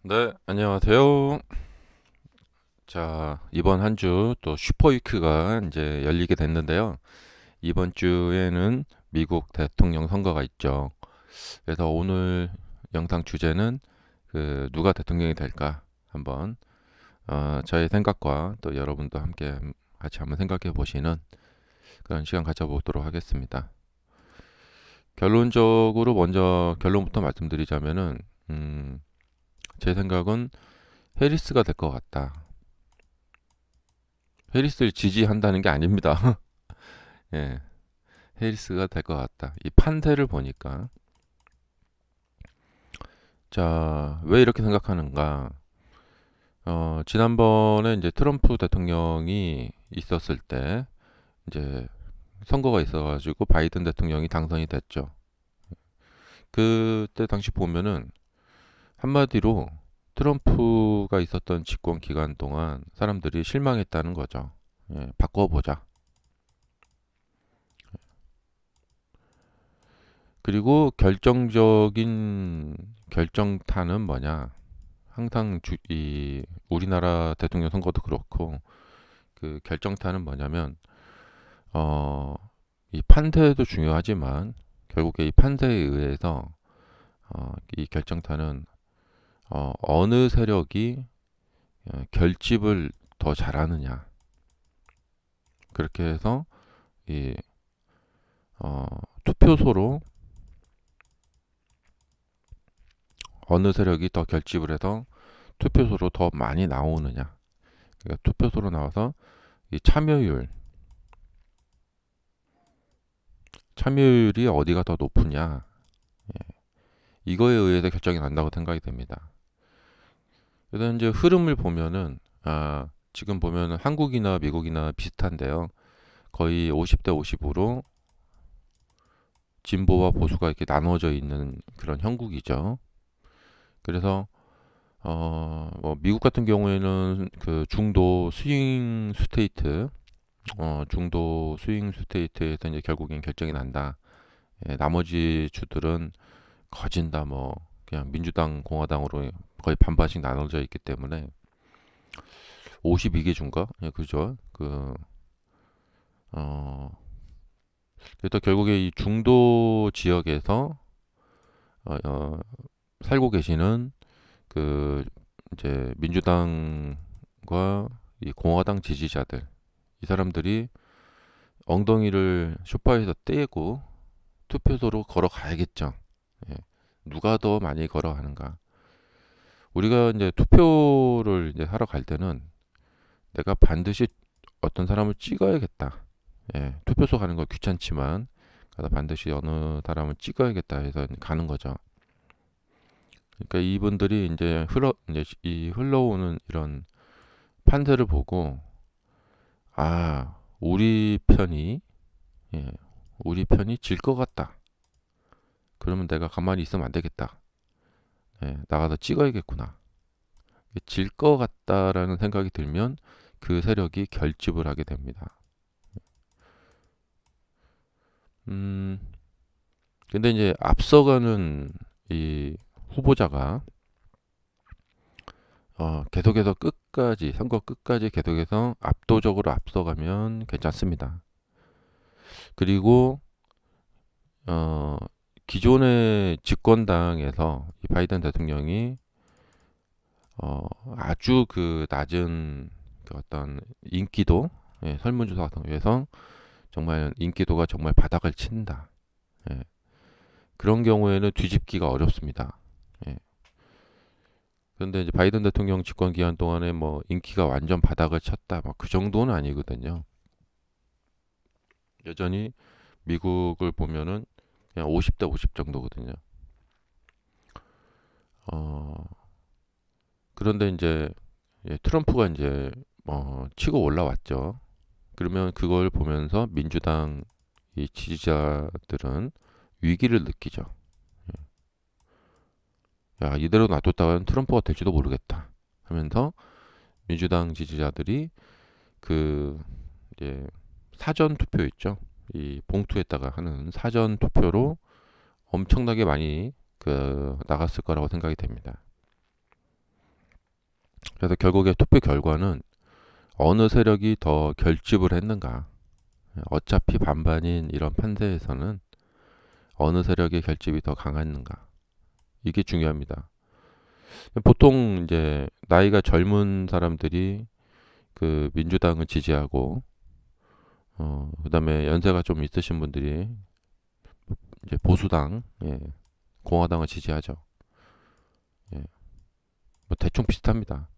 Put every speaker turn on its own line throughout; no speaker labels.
네, 안녕하세요. 자, 이번 한 주 또 슈퍼위크가 이제 열리게 됐는데요. 이번 주에는 미국 대통령 선거가 있죠. 그래서 오늘 영상 주제는 누가 대통령이 될까 한번 저의 생각과 또 여러분도 함께 같이 한번 생각해 보시는 그런 시간 가져보도록 하겠습니다. 결론적으로 먼저 결론부터 말씀드리자면은 제 생각은 해리스가 될 것 같다. 해리스를 지지한다는 게 아닙니다. 예, 해리스가 될 것 같다. 이 판세를 보니까. 자, 왜 이렇게 생각하는가? 지난번에 이제 트럼프 대통령이 있었을 때, 이제 선거가 있어가지고 바이든 대통령이 당선이 됐죠. 그때 당시 보면은 한마디로 트럼프가 있었던 집권 기간 동안 사람들이 실망했다는 거죠. 예, 바꿔보자. 그리고 결정적인 결정타는 뭐냐? 항상 이 우리나라 대통령 선거도 그렇고 그 결정타는 뭐냐면 어, 이 판세도 중요하지만 결국에 이 판세에 의해서 이 결정타는 어느 세력이 결집을 더 잘하느냐 그렇게 해서 이 투표소로 어느 세력이 더 결집을 해서 투표소로 더 많이 나오느냐 그러니까 투표소로 나와서 이 참여율이 어디가 더 높으냐 이거에 의해서 결정이 난다고 생각이 됩니다. 그래서 이제 흐름을 보면은 지금 보면은 한국이나 미국이나 비슷한데요. 거의 50대 50으로 진보와 보수가 이렇게 나눠져 있는 그런 형국이죠. 그래서 뭐 미국 같은 경우에는 그 중도 스윙 스테이트에서 이제 결국엔 결정이 난다. 예, 나머지 주들은 거진다 뭐 그냥 민주당 공화당으로 거의 반반씩 나눠져 있기 때문에 52개 준가? 예, 그죠? 어, 그래서 결국에 이 중도 지역에서 어, 어, 살고 계시는 그 이제 민주당과 이 공화당 지지자들 이 사람들이 엉덩이를 소파에서 떼고 투표소로 걸어가야겠죠. 예. 누가 더 많이 걸어가는가? 우리가 이제 투표를 이제 하러 갈 때는 내가 반드시 어떤 사람을 찍어야겠다. 예, 투표소 가는 거 귀찮지만 가서 반드시 어느 사람을 찍어야겠다 해서 가는 거죠. 그러니까 이분들이 이제 이 흘러오는 이런 판세를 보고 우리 편이 예, 우리 편이 질 것 같다. 그러면 내가 가만히 있으면 안 되겠다. 예, 나가서 찍어야겠구나. 질 것 같다라는 생각이 들면 그 세력이 결집을 하게 됩니다. 음, 근데 이제 앞서가는 이 후보자가 계속해서 끝까지 선거 끝까지 계속해서 압도적으로 앞서가면 괜찮습니다. 그리고 어, 기존의 집권당에서 이 바이든 대통령이 아주 그 낮은 그 어떤 인기도 설문조사 같은 거에서 정말 인기도가 정말 바닥을 친다. 예, 그런 경우에는 뒤집기가 어렵습니다. 예. 그런데 이제 바이든 대통령 집권 기간 동안에 뭐 인기가 완전 바닥을 쳤다, 뭐 그 정도는 아니거든요. 여전히 미국을 보면은 그냥 50대 50 정도거든요. 어, 그런데 이제 트럼프가 이제 치고 올라왔죠. 그러면 그걸 보면서 민주당 이 지지자들은 위기를 느끼죠. 야, 이대로 놔뒀다가는 트럼프가 될지도 모르겠다 하면서 민주당 지지자들이 그 이제 사전 투표 있죠. 이 봉투에다가 하는 사전 투표로 엄청나게 많이 그 나갔을 거라고 생각이 됩니다. 그래서 결국에 투표 결과는 어느 세력이 더 결집을 했는가. 어차피 반반인 이런 판세에서는 어느 세력의 결집이 더 강했는가. 이게 중요합니다. 보통 이제 나이가 젊은 사람들이 그 민주당을 지지하고 그다음에 연세가 좀 있으신 분들이 이제 보수당, 예, 공화당을 지지하죠. 예, 뭐 대충 비슷합니다.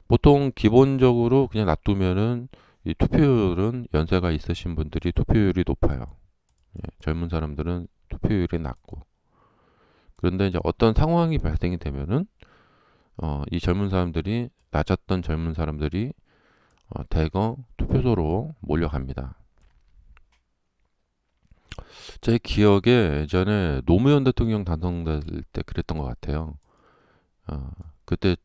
보통 기본적으로 그냥 놔두면은 이 투표율은 연세가 있으신 분들이 투표율이 높아요. 예, 젊은 사람들은 투표율이 낮고. 그런데 이제 어떤 상황이 발생이 되면은 이 젊은 사람들이 낮았던 젊은 사람들이 대거 투표소로 몰려갑니다. 제 기억에 예전에 노무현 대통령 당선될 때 그랬던 것 같아요. 어, 그때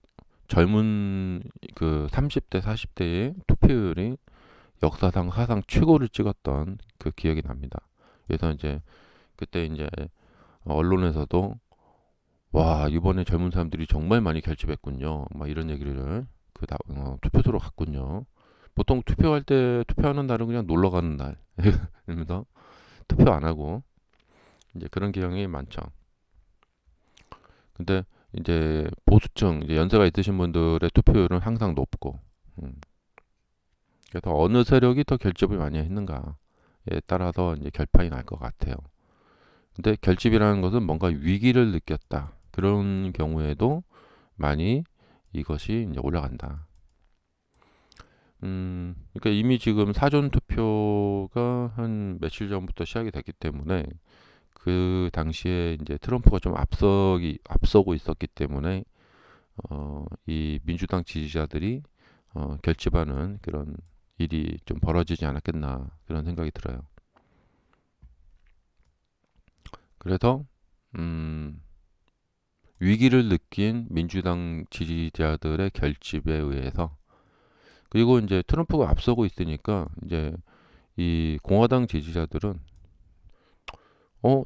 젊은 그 30대, 40대의 투표율이 역사상 사상 최고를 찍었던 그 기억이 납니다. 그래서 이제 그때 이제 언론에서도 와 이번에 젊은 사람들이 정말 많이 결집했군요. 막 이런 얘기를 투표소로 갔군요. 보통 투표할 때 투표하는 날은 그냥 놀러 가는 날. 이러면서 투표 안 하고 이제 그런 경향이 많죠. 근데 이제 보수층, 이제 연세가 있으신 분들의 투표율은 항상 높고, 음, 그래서 어느 세력이 더 결집을 많이 했는가에 따라서 이제 결판이 날 것 같아요. 근데 결집이라는 것은 뭔가 위기를 느꼈다. 그런 경우에도 많이 이것이 이제 올라간다. 그러니까 이미 지금 사전 투표가 한 며칠 전부터 시작이 됐기 때문에 그 당시에 이제 트럼프가 좀 앞서고 있었기 때문에 이 민주당 지지자들이 결집하는 그런 일이 좀 벌어지지 않았겠나 그런 생각이 들어요. 그래서 음, 위기를 느낀 민주당 지지자들의 결집에 의해서 그리고 이제 트럼프가 앞서고 있으니까 이제 이 공화당 지지자들은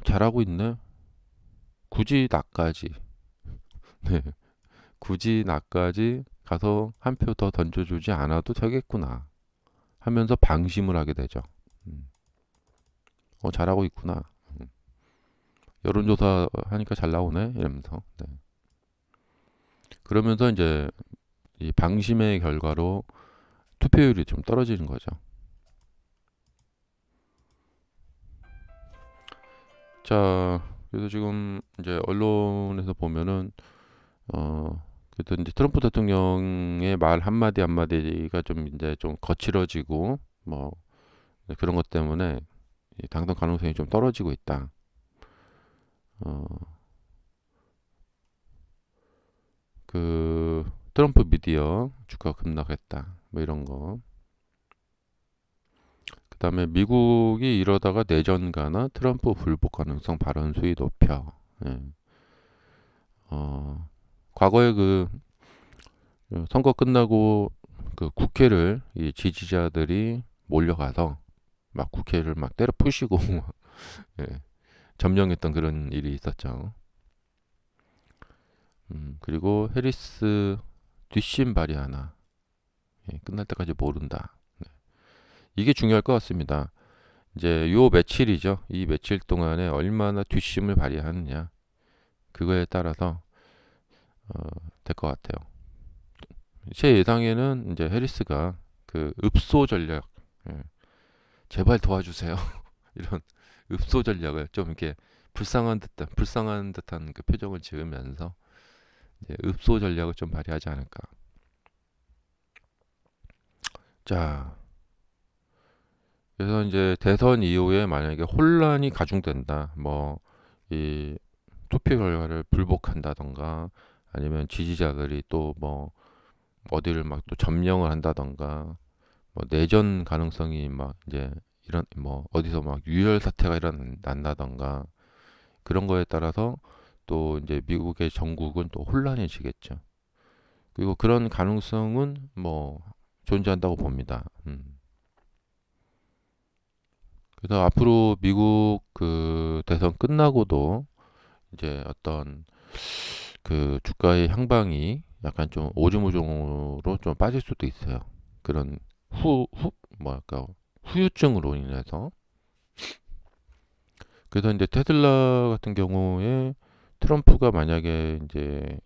잘하고 있네. 굳이 나까지 네, 굳이 나까지 가서 한 표 더 던져주지 않아도 되겠구나 하면서 방심을 하게 되죠. 음, 잘하고 있구나. 음, 여론조사 하니까 잘 나오네 이러면서 네. 그러면서 이제 이 방심의 결과로 투표율이 좀 떨어지는 거죠. 자, 그래서 지금 이제 언론에서 보면은 그래도 이제 트럼프 대통령의 말 한마디 한마디가 좀 이제 좀 거칠어지고 뭐 그런 것 때문에 이 당선 가능성이 좀 떨어지고 있다. 어, 그 트럼프 미디어 주가 급락했다. 뭐 이런 거. 그다음에 미국이 이러다가 내전가나 트럼프 불복 가능성 발언 수위 높여. 예. 어, 과거에 그 선거 끝나고 그 국회를 이 지지자들이 몰려가서 막 국회를 막 때려 부시고 예, 점령했던 그런 일이 있었죠. 그리고 해리스 뒷심 발휘하나 끝날 때까지 모른다. 네. 이게 중요할 것 같습니다. 이제 요 며칠이죠. 이 며칠 동안에 얼마나 뒷심을 발휘하느냐 그거에 따라서 어, 될 것 같아요. 제 예상에는 이제 해리스가 그 읍소 전략, 예, 제발 도와주세요. 이런 읍소 전략을 좀 이렇게 불쌍한 듯한 그 표정을 지으면서 이제 읍소 전략을 좀 발휘하지 않을까. 자, 그래서 이제 대선 이후에 만약에 혼란이 가중된다, 뭐 이 투표 결과를 불복한다던가 아니면 지지자들이 또 뭐 어디를 막 또 점령을 한다던가 뭐 내전 가능성이 막 이제 이런 뭐 어디서 막 유혈 사태가 일어난다던가 그런 거에 따라서 또 이제 미국의 정국은 또 혼란해지겠죠. 그리고 그런 가능성은 뭐 존재한다고 봅니다. 그래서 앞으로 미국 그 대선 끝나고도 이제 어떤 그 주가의 향방이 약간 좀 오줌오줌으로 좀 빠질 수도 있어요. 그런 뭐랄까, 후유증으로 인해서. 그래서 이제 테슬라 같은 경우에 트럼프가 만약에 이제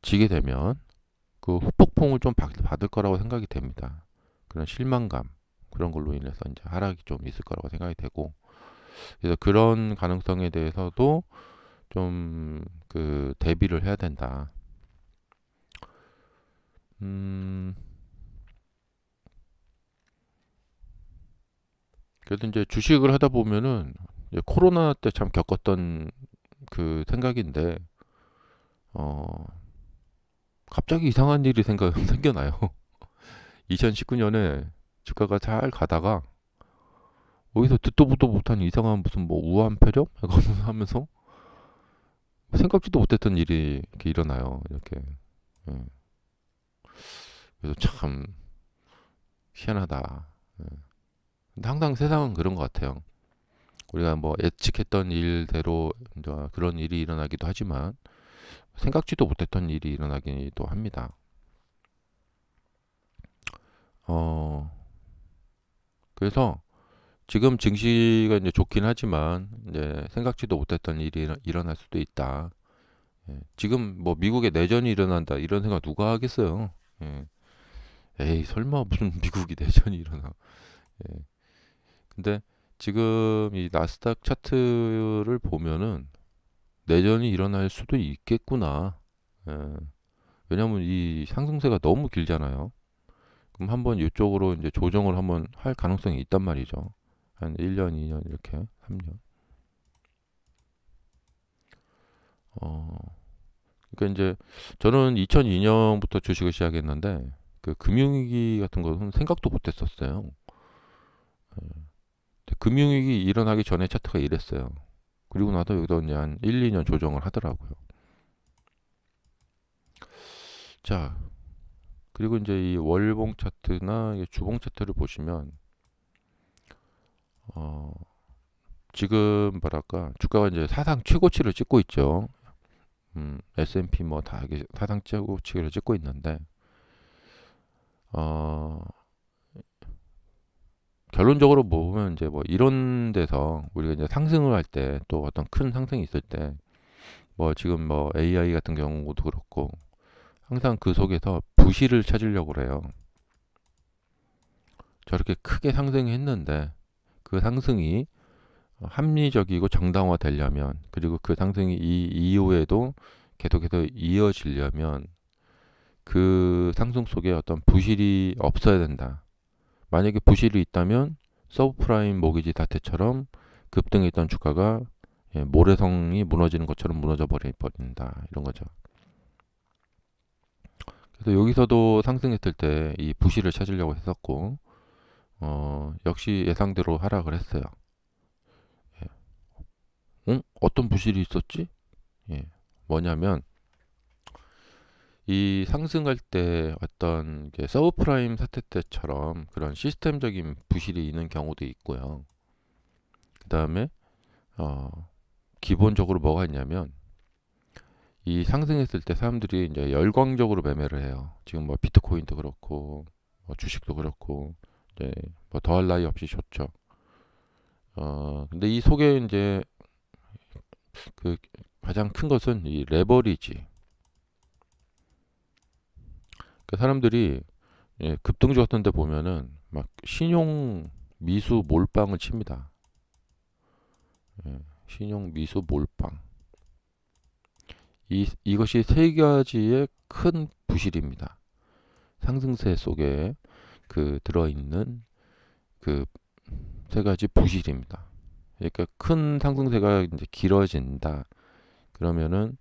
지게 되면 그 후폭풍을 좀 받을 거라고 생각이 됩니다. 그런 실망감, 그런 걸로 인해서 이제 하락이 좀 있을 거라고 생각이 되고, 그래서 그런 가능성에 대해서도 좀 대비를 해야 된다. 음, 그래도 이제 주식을 하다 보면은 이제 코로나 때 참 겪었던 그 생각인데, 어, 갑자기 이상한 일이 생겨나요. 2019년에 주가가 잘 가다가 어디서 듣도 보도 못한 이상한 무슨 뭐 우한폐렴? 이거 하면서 생각지도 못했던 일이 이렇게 일어나요. 이렇게. 예. 그래서 참 희한하다. 예. 근데 항상 세상은 그런 것 같아요. 우리가 뭐 예측했던 일대로 이제 그런 일이 일어나기도 하지만 생각지도 못했던 일이 일어나기도 합니다. 어, 그래서 지금 증시가 이제 좋긴 하지만 이제 생각지도 못했던 일이 일어날 수도 있다. 예. 지금 뭐 미국에 내전이 일어난다 이런 생각 누가 하겠어요? 예. 에이 설마 무슨 미국이 내전이 일어나? 예. 근데 지금 이 나스닥 차트를 보면은 내전이 일어날 수도 있겠구나. 예. 왜냐면 이 상승세가 너무 길잖아요. 그럼 한번 이쪽으로 이제 조정을 한번 할 가능성이 있단 말이죠. 한 1년, 2년 이렇게 3년. 어, 그러니까 이제 저는 2002년부터 주식을 시작했는데 그 금융위기 같은 것은 생각도 못했었어요. 금융위기 일어나기 전에 차트가 이랬어요. 그리고 나서 여기서 이제 한 1, 2년 조정을 하더라고요. 자, 그리고 이제 이 월봉 차트나 이 주봉 차트를 보시면 어, 지금 뭐랄까 주가가 이제 사상 최고치를 찍고 있죠. S&P 뭐 다 사상 최고치를 찍고 있는데 어, 결론적으로 보면 이제 뭐 이런 데서 우리가 이제 상승을 할 때 또 어떤 큰 상승이 있을 때 뭐 지금 뭐 AI 같은 경우도 그렇고 항상 그 속에서 부실을 찾으려고 그래요. 저렇게 크게 상승했는데 그 상승이 합리적이고 정당화 되려면 그리고 그 상승이 이 이후에도 계속해서 이어지려면 그 상승 속에 어떤 부실이 없어야 된다. 만약에 부실이 있다면 서브프라임 모기지 사태처럼 급등했던 주가가 모래성이 무너지는 것처럼 무너져 버린다 이런 거죠. 그래서 여기서도 상승했을 때 이 부실을 찾으려고 했었고 역시 예상대로 하락을 했어요. 예. 어떤 부실이 있었지? 예. 뭐냐면 이 상승할 때 어떤 서브프라임 사태 때처럼 그런 시스템적인 부실이 있는 경우도 있고요. 그 다음에 어, 기본적으로 뭐가 있냐면 이 상승했을 때 사람들이 이제 열광적으로 매매를 해요. 지금 뭐 비트코인도 그렇고 뭐 주식도 그렇고 이제 뭐 더할 나위 없이 좋죠. 근데 이 속에 이제 그 가장 큰 것은 이 레버리지. 그 사람들이 급등주 같은 데 보면은 막 신용 미수 몰빵을 칩니다. 신용 미수 몰빵. 이것이 세 가지의 큰 부실입니다. 상승세 속에 들어있는 그 세 가지 부실입니다. 그러니까 큰 상승세가 이제 길어진다. 그러면은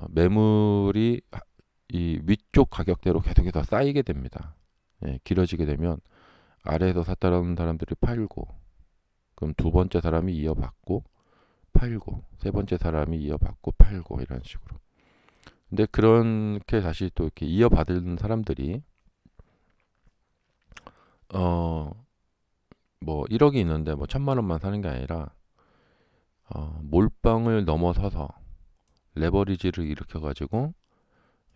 매물이 이 위쪽 가격대로 계속해서 쌓이게 됩니다. 길어지게 되면 아래에서 샀다는 사람들이 팔고, 그럼 두 번째 사람이 이어받고 팔고, 세 번째 사람이 이어받고 팔고 이런 식으로. 근데 그렇게 다시 또 이렇게 이어받은 사람들이 어 뭐 1억이 있는데 뭐 1,000만 원만 사는 게 아니라 몰빵을 넘어서서 레버리지를 일으켜 가지고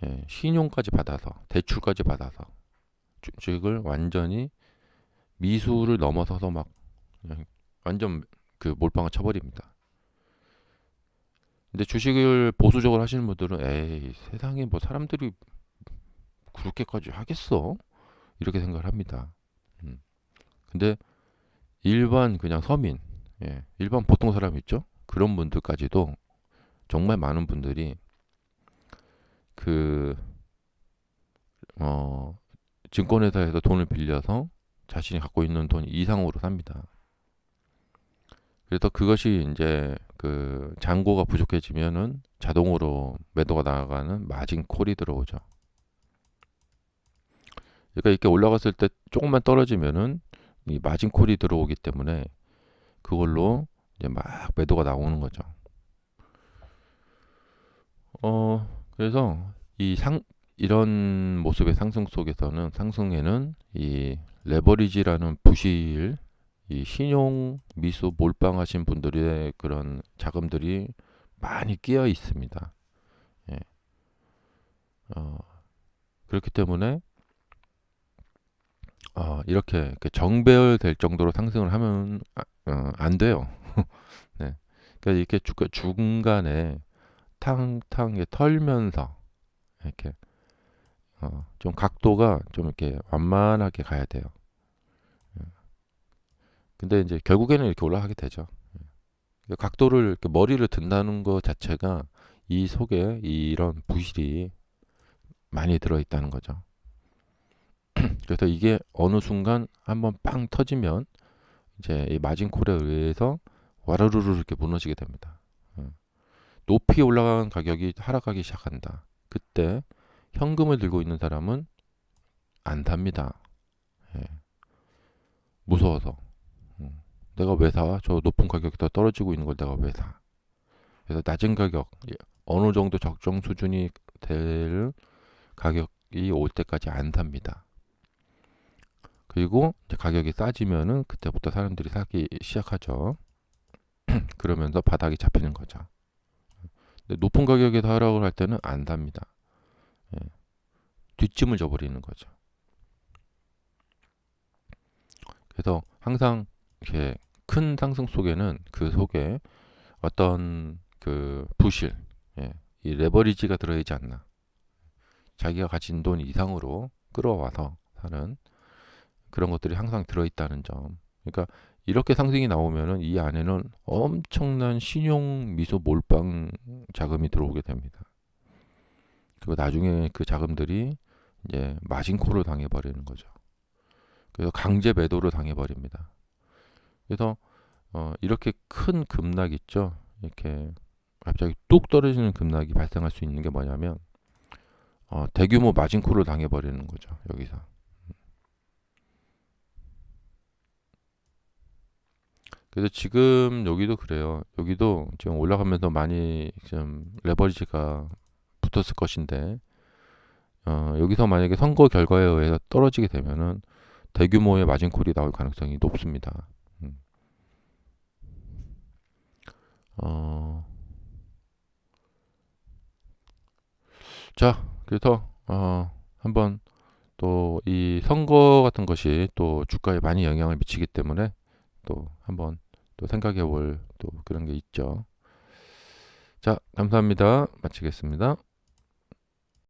예, 신용까지 받아서 대출까지 받아서 주식을 완전히 미수를 넘어서서 막 그냥 완전 그 몰빵을 쳐버립니다. 근데 주식을 보수적으로 하시는 분들은 에이 세상에 뭐 사람들이 그렇게까지 하겠어? 이렇게 생각을 합니다. 음. 근데 일반 그냥 서민, 예, 일반 보통 사람 있죠? 그런 분들까지도 정말 많은 분들이 그 어, 증권회사에서 돈을 빌려서 자신이 갖고 있는 돈 이상으로 삽니다. 그래서 그것이 이제 그 잔고가 부족해지면은 자동으로 매도가 나가는 마진 콜이 들어오죠. 그러니까 이렇게 올라갔을 때 조금만 떨어지면은 이 마진 콜이 들어오기 때문에 그걸로 이제 막 매도가 나오는 거죠. 그래서 이런 모습의 상승 속에서는 상승에는 이 레버리지라는 부실, 이 신용 미수 몰빵하신 분들의 그런 자금들이 많이 끼어 있습니다. 예. 어, 그렇기 때문에 이렇게 정배열될 정도로 상승을 하면 안 돼요. 네. 그러니까 이렇게 중간에 탕탕 털면서 이렇게 좀 각도가 좀 이렇게 완만하게 가야 돼요. 근데 이제 결국에는 이렇게 올라가게 되죠. 그러니까 각도를 이렇게 머리를 든다는 것 자체가 이 속에 이런 부실이 많이 들어 있다는 거죠. 그래서 이게 어느 순간 한번 빵 터지면 이제 이 마진 콜에 의해서 와르르르 이렇게 무너지게 됩니다. 어. 높이 올라간 가격이 하락하기 시작한다. 그때 현금을 들고 있는 사람은 안 삽니다. 예. 무서워서. 내가 왜 사? 저 높은 가격이 더 떨어지고 있는 걸 내가 왜 사? 그래서 낮은 가격, 어느 정도 적정 수준이 될 가격이 올 때까지 안 삽니다. 그리고 이제 가격이 싸지면은 그때부터 사람들이 사기 시작하죠. 그러면서 바닥이 잡히는 거죠. 근데 높은 가격에서 하락을 할 때는 안 삽니다. 예. 뒷짐을 져버리는 거죠. 그래서 항상 이렇게 큰 상승 속에는 그 속에 어떤 그 부실, 예, 이 레버리지가 들어있지 않나. 자기가 가진 돈 이상으로 끌어와서 사는 그런 것들이 항상 들어있다는 점. 그러니까 이렇게 상승이 나오면은 이 안에는 엄청난 신용 미수 몰빵 자금이 들어오게 됩니다. 그리고 나중에 그 자금들이 이제 마진콜을 당해버리는 거죠. 그래서 강제 매도를 당해버립니다. 그래서 이렇게 큰 급락 있죠. 이렇게 갑자기 뚝 떨어지는 급락이 발생할 수 있는 게 뭐냐면 대규모 마진콜을 당해버리는 거죠. 여기서. 그래서 지금 여기도 그래요. 여기도 지금 올라가면서 많이 좀 레버리지가 붙었을 것인데 여기서 만약에 선거 결과에 의해서 떨어지게 되면은 대규모의 마진콜이 나올 가능성이 높습니다. 음. 어, 자, 그래서 한번 또 이 선거 같은 것이 또 주가에 많이 영향을 미치기 때문에 또 한번 또 생각해 볼 또 그런 게 있죠. 자, 감사합니다. 마치겠습니다.